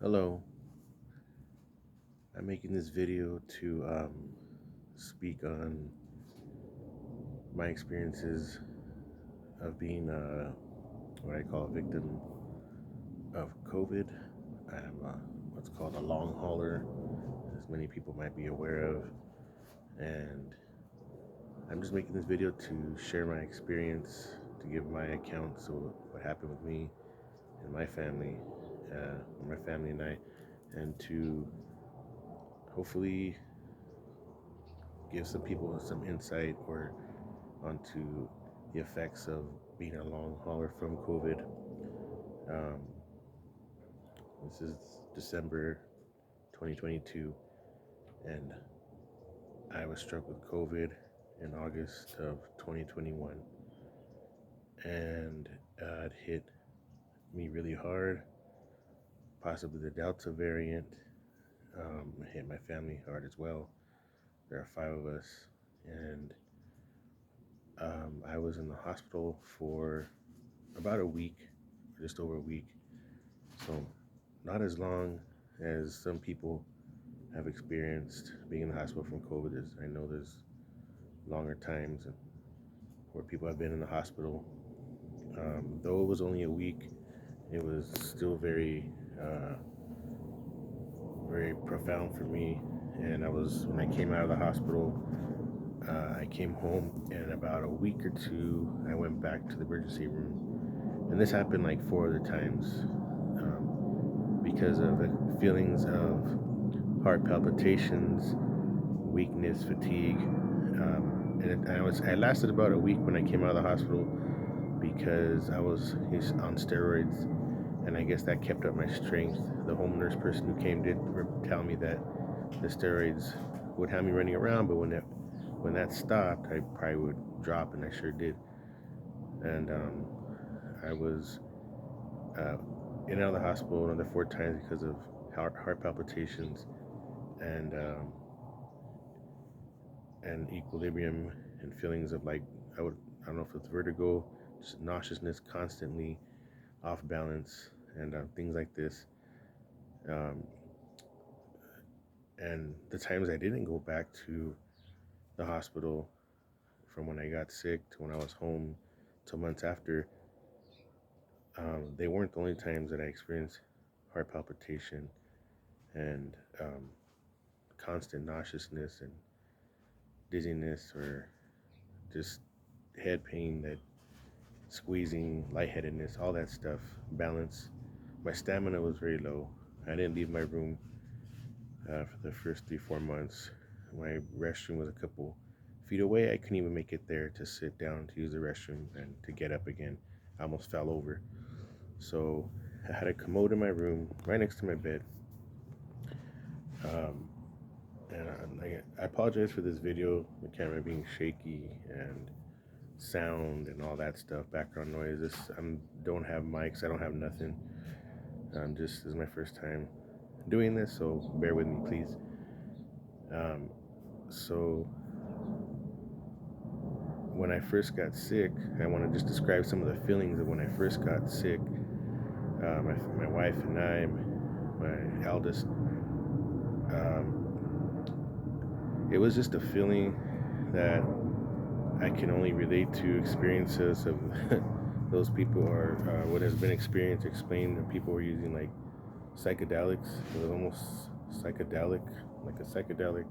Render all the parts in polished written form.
Hello, I'm making this video to speak on my experiences of being what I call a victim of COVID. I'm what's called a long hauler, as many people might be aware of, and I'm just making this video to share my experience, to give my account, so what happened with me and my family, or my family and I, and to hopefully give some people some insight or onto the effects of being a long hauler from COVID. Um, this is December 2022, and I was struck with COVID in August of 2021, and it hit me really hard. Possibly the Delta variant. It hit my family hard as well. There are five of us, and I was in the hospital for about a week, just over a week. So not as long as some people have experienced being in the hospital from COVID. I know there's longer times where people have been in the hospital. Though it was only a week, it was still uh, very profound for me. And when I came out of the hospital, I came home, and about a week or two, I went back to the emergency room. And this happened like four other times because of feelings of heart palpitations, weakness, fatigue. I lasted about a week when I came out of the hospital because I was on steroids, and I guess that kept up my strength. The home nurse person who came did tell me that the steroids would have me running around, but when that stopped, I probably would drop, and I sure did. And I was uh, in and out of the hospital another four times because of heart palpitations and and equilibrium and feelings of like I don't know if it's vertigo, just nauseousness, constantly off balance, and things like this. Um, and the times I didn't go back to the hospital from when I got sick to when I was home to months after, they weren't the only times that I experienced heart palpitation and constant nauseousness and dizziness or just head pain, that squeezing, lightheadedness, all that stuff, balance. My stamina was very low. I didn't leave my room for the first 3, 4 months. My restroom was a couple feet away. I couldn't even make it there to sit down to use the restroom and to get up again. I almost fell over. So I had a commode in my room right next to my bed. Um, and I apologize for this video, the camera being shaky and sound and all that stuff, background noise. I don't have mics, I don't have nothing. This is my first time doing this, so bear with me, please. Um, so when I first got sick, I want to just describe some of the feelings of when I first got sick. My wife and I, my eldest, um, it was just a feeling that I can only relate to experiences of those people, or what has been experienced, explained, that people were using like psychedelics. It was almost psychedelic, like a psychedelic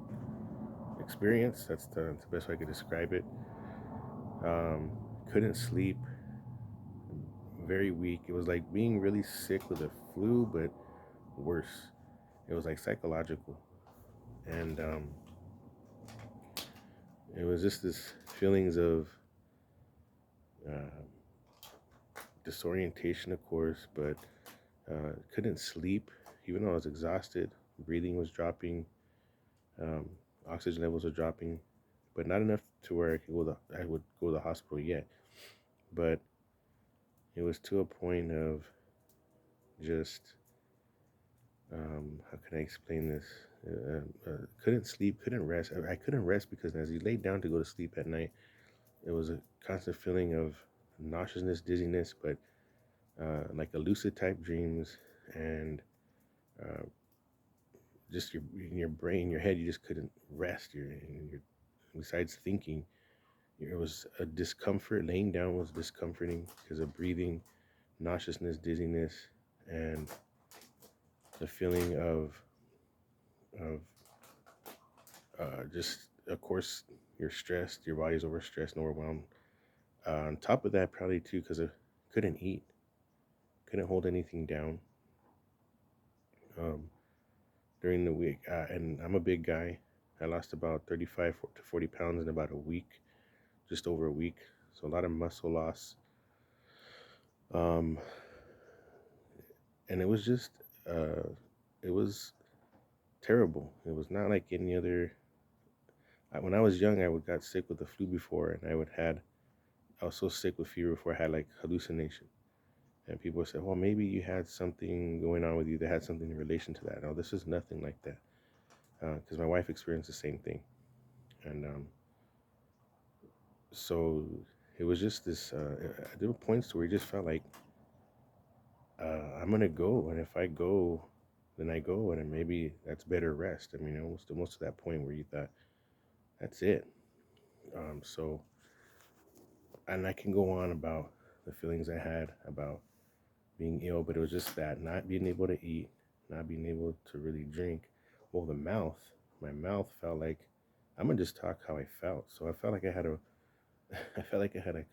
experience. That's the best way I could describe it. Um, couldn't sleep, very weak. It was like being really sick with a flu, but worse. It was like psychological, and it was just this feelings of uh, disorientation, of course, but couldn't sleep, even though I was exhausted. Breathing was dropping, um, oxygen levels were dropping, but not enough to where I would go to the hospital yet. But it was to a point of just how can I explain this? Couldn't sleep, couldn't rest. I couldn't rest because as you laid down to go to sleep at night, it was a constant feeling of nauseousness, dizziness, but like a lucid type dreams, and uh, just in your brain, your head, you just couldn't rest. Besides thinking, it was a discomfort. Laying down was discomforting because of breathing, nauseousness, dizziness, and the feeling of just, of course, you're stressed, your body's overstressed and overwhelmed. On top of that, probably too, because I couldn't eat, couldn't hold anything down um, during the week. And I'm a big guy. I lost about 35 to 40 pounds in about a week, just over a week. So a lot of muscle loss. Um, and it was just, uh, it was terrible. It was not like any other. When I was young, I would got sick with the flu before, and I was so sick with fever before I had like hallucination. And people said, well, maybe you had something going on with you that had something in relation to that. No, this is nothing like that. Because my wife experienced the same thing. And so it was just this, there were points where it just felt like I'm going to go. And if I go, then I go. And then maybe that's better rest. I mean, almost to that point where you thought, that's it. So, and I can go on about the feelings I had about being ill, but it was just that not being able to eat, not being able to really drink. Well, my mouth felt like, I'm gonna just talk how I felt. So I felt like I had I felt like I had like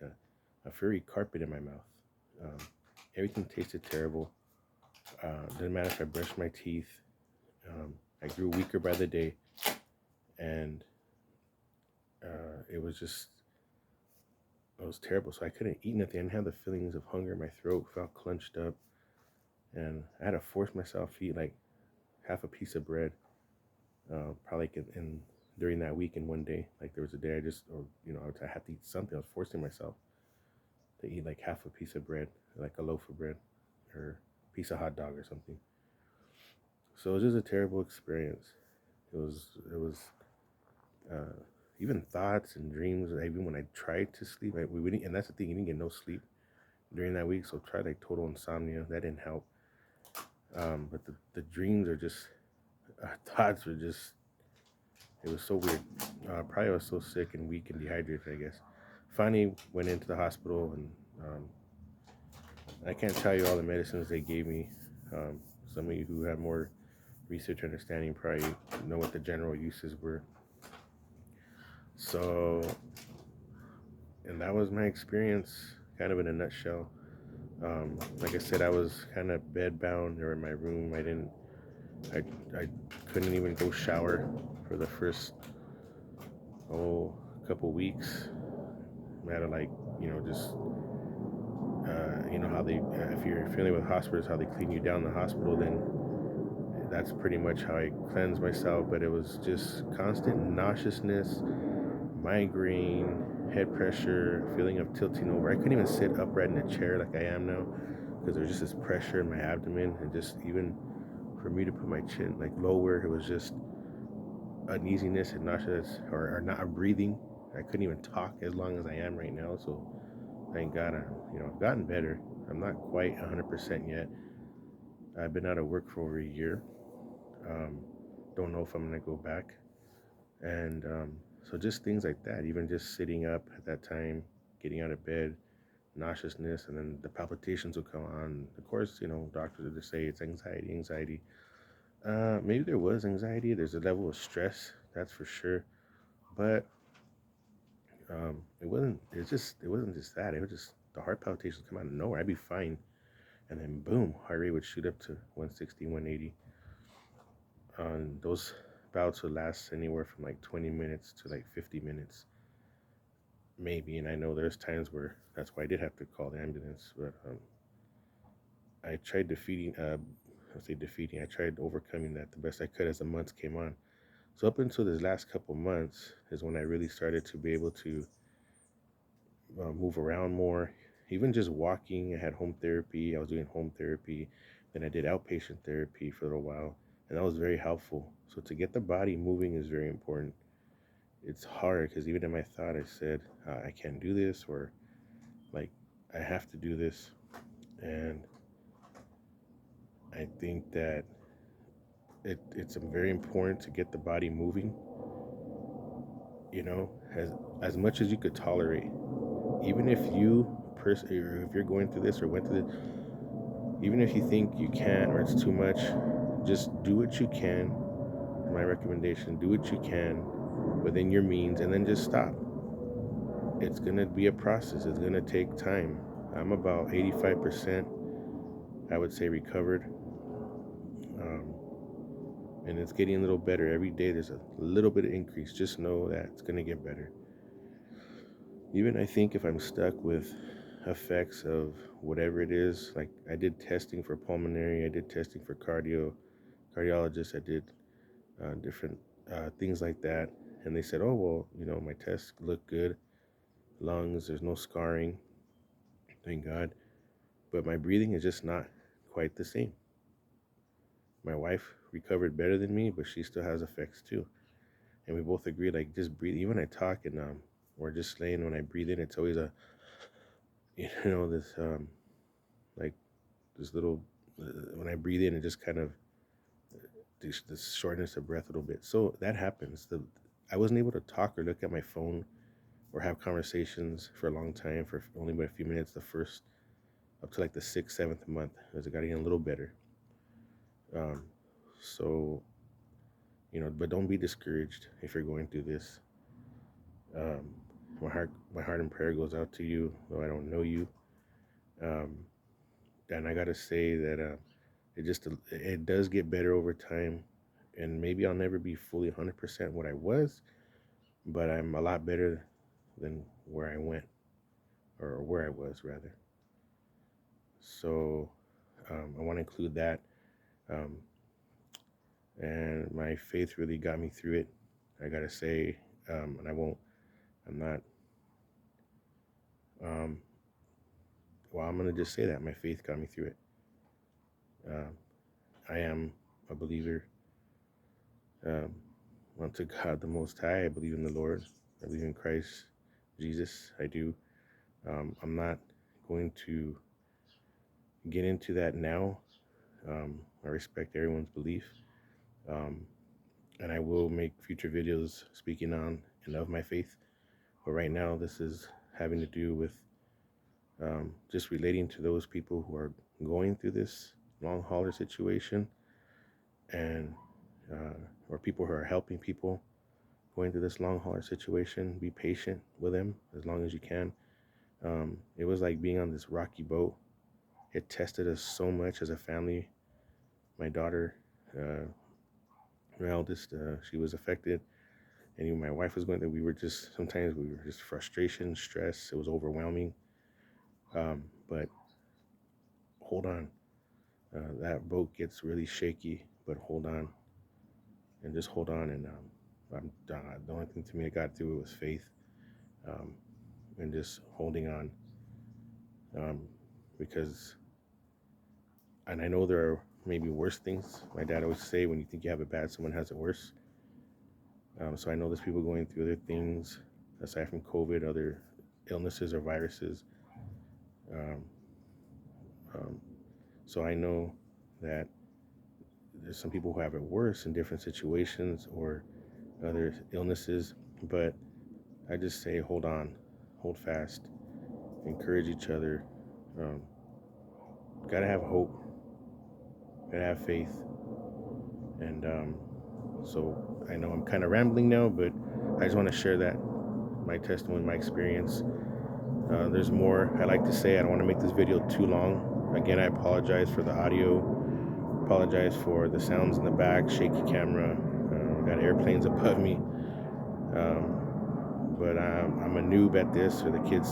a furry carpet in my mouth. Um, Everything tasted terrible. Didn't matter if I brushed my teeth. I grew weaker by the day, and it was just, it was terrible. So I couldn't eat nothing. I didn't have the feelings of hunger. My throat felt clenched up, and I had to force myself to eat like half a piece of bread, probably like in during that week in one day. Like there was a day I just, or I had to eat something. I was forcing myself to eat like half a piece of bread, like a loaf of bread, or a piece of hot dog or something. So it was just a terrible experience. It was uh, even thoughts and dreams. Even when I tried to sleep, we didn't, and that's the thing. You didn't get no sleep during that week. So I tried like total insomnia. That didn't help. But the dreams are just thoughts were just, it was so weird. Probably I was so sick and weak and dehydrated, I guess. Finally went into the hospital, and I can't tell you all the medicines they gave me. Some of you who have more research understanding probably know what the general uses were. So, and that was my experience, kind of in a nutshell. Like I said, I was kind of bedbound or in my room. I couldn't even go shower for the first, couple weeks. I had to like, just how they, if you're familiar with hospitals, how they clean you down in the hospital, then that's pretty much how I cleansed myself. But it was just constant nauseousness, migraine, head pressure, feeling of tilting over. I couldn't even sit upright in a chair like I am now because there was just this pressure in my abdomen, and just even for me to put my chin like lower, it was just uneasiness and nauseous, or not breathing. I couldn't even talk as long as I am right now. So thank God, I've gotten better. I'm not quite 100% yet. I've been out of work for over a year. Um, don't know if I'm gonna go back. And so just things like that, even just sitting up at that time, getting out of bed, nauseousness, and then the palpitations will come on. Of course, doctors will just say it's anxiety, anxiety. Maybe there was anxiety. There's a level of stress, that's for sure. But it wasn't. It wasn't just that. It was just the heart palpitations come out of nowhere. I'd be fine, and then boom, heart rate would shoot up to 160, 180. Those bouts would last anywhere from like 20 minutes to like 50 minutes, maybe. And I know there's times where that's why I did have to call the ambulance. But I tried defeating. I say defeating. I tried overcoming that the best I could as the months came on. So up until this last couple months is when I really started to be able to move around more. Even just walking, I had home therapy. I was doing home therapy. Then I did outpatient therapy for a little while, and that was very helpful. So to get the body moving is very important. It's hard because even in my thought, I said, I can't do this, or like, I have to do this. And I think that it's very important to get the body moving, you know, as much as you could tolerate. Even if or if you're going through this or went through this, even if you think you can't or it's too much, just do what you can. My recommendation: do what you can within your means, and then just stop. It's gonna be a process. It's gonna take time. I'm about 85%, I would say, recovered, um, and it's getting a little better every day. There's a little bit of increase. Just know that it's gonna get better. Even I think if I'm stuck with effects of whatever it is, like I did testing for pulmonary, I did testing for cardiologist, I did different things like that, and they said, oh well, my tests look good, lungs, there's no scarring, thank God, but my breathing is just not quite the same. My wife recovered better than me, but she still has effects too, and we both agreed, like, just breathe. Even when I talk and or just laying, when I breathe in, it's always a this like this little when I breathe in, it just kind of this shortness of breath a little bit. So that happens. I wasn't able to talk or look at my phone or have conversations for a long time, for only but a few minutes, the first up to like the 6th, 7th month, as it got getting a little better. So but don't be discouraged if you're going through this. um, my heart and prayer goes out to you, though I don't know you. And I gotta say that it does get better over time, and maybe I'll never be fully 100% what I was, but I'm a lot better than where I went, or where I was rather. So I want to include that, um, and my faith really got me through it, I gotta say. And I'm not, um, well, I'm gonna just say that my faith got me through it. I am a believer, um, unto God the Most High. I believe in the Lord. I believe in Christ Jesus. I do. I'm not going to get into that now. I respect everyone's belief, um, and I will make future videos speaking on and of my faith. But right now, this is having to do with just relating to those people who are going through this long hauler situation, and or people who are helping people going through this long hauler situation. Be patient with them as long as you can. It was like being on this rocky boat. It tested us so much as a family. My daughter, my eldest, she was affected, and even my wife was going through. Sometimes we were just frustration, stress. It was overwhelming. But hold on. That boat gets really shaky, but hold on, and just hold on. And the only thing to me that got through it was faith, and just holding on, because, and I know there are maybe worse things. My dad always say, when you think you have it bad, someone has it worse. So I know there's people going through other things aside from COVID, other illnesses or viruses. Um, so I know that there's some people who have it worse in different situations or other illnesses, but I just say, hold on, hold fast, encourage each other. Gotta have hope, gotta have faith. And so I know I'm kind of rambling now, but I just want to share that, my testimony, my experience. There's more I like to say. I don't want to make this video too long. Again, I apologize for the audio, apologize for the sounds in the back, shaky camera, got airplanes above me. But I'm a noob at this, or the kids